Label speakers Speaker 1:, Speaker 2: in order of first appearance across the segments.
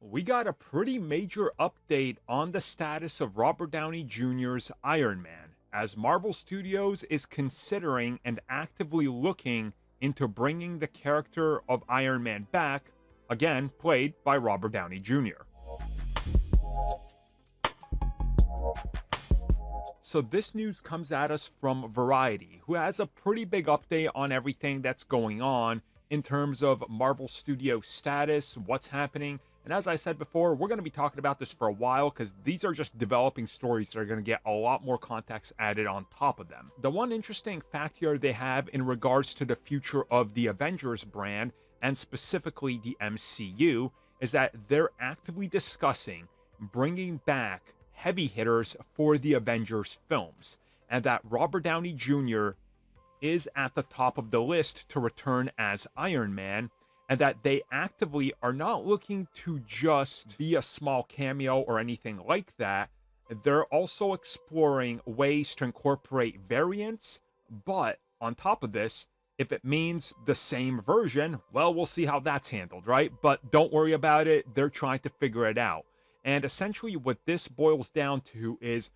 Speaker 1: We got a pretty major update on the status of Robert Downey Jr.'s Iron Man, as Marvel Studios is considering and actively looking into bringing the character of Iron Man back, again played by Robert Downey Jr. So this news comes at us from Variety, who has a pretty big update on everything that's going on in terms of Marvel Studio status, what's happening. And as I said before, we're going to be talking about this for a while because these are just developing stories that are going to get a lot more context added on top of them. The one interesting fact here they have in regards to the future of the Avengers brand, and specifically the MCU, is that they're actively discussing bringing back heavy hitters for the Avengers films, and that Robert Downey Jr. is at the top of the list to return as Iron Man, and that they actively are not looking to just be a small cameo or anything like that. They're also exploring ways to incorporate variants, but on top of this, if it means the same version, well, we'll see how that's handled, right? But don't worry about it, they're trying to figure it out. And essentially what this boils down to is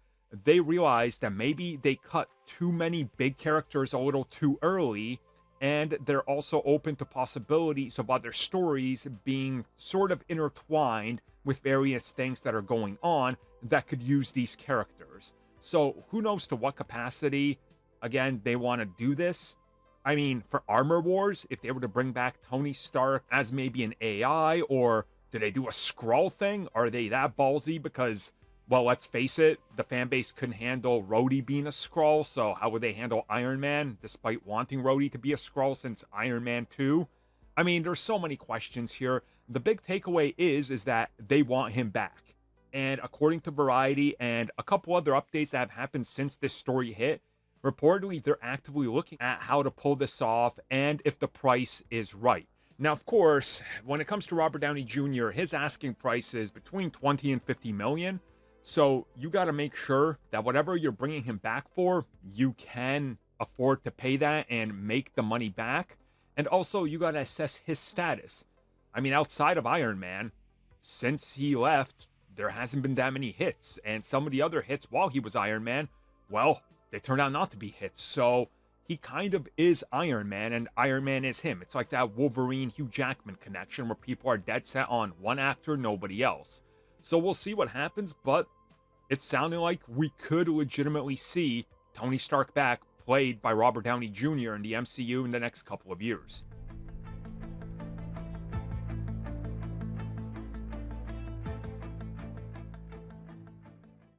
Speaker 1: they realized that maybe they cut too many big characters a little too early, and they're also open to possibilities of other stories being sort of intertwined with various things that are going on that could use these characters. So who knows to what capacity, again, they want to do this. I mean, for Armor Wars, if they were to bring back Tony Stark as maybe an AI, or do they do a Skrull thing? Are they that ballsy? Because, well, let's face it, the fan base couldn't handle Rhodey being a Skrull, so how would they handle Iron Man, despite wanting Rhodey to be a Skrull since Iron Man 2? I mean, there's so many questions here. The big takeaway is that they want him back. And according to Variety and a couple other updates that have happened since this story hit, reportedly they're actively looking at how to pull this off and if the price is right. Now, of course, when it comes to Robert Downey Jr., his asking price is between 20 and 50 million. So you got to make sure that whatever you're bringing him back for, you can afford to pay that and make the money back. And also, you got to assess his status. I mean, outside of Iron Man, since he left, there hasn't been that many hits. And some of the other hits while he was Iron Man, well, they turned out not to be hits. So he kind of is Iron Man, and Iron Man is him. It's like that Wolverine-Hugh Jackman connection where people are dead set on one actor, nobody else. So we'll see what happens, but it's sounding like we could legitimately see Tony Stark back, played by Robert Downey Jr. in the MCU in the next couple of years.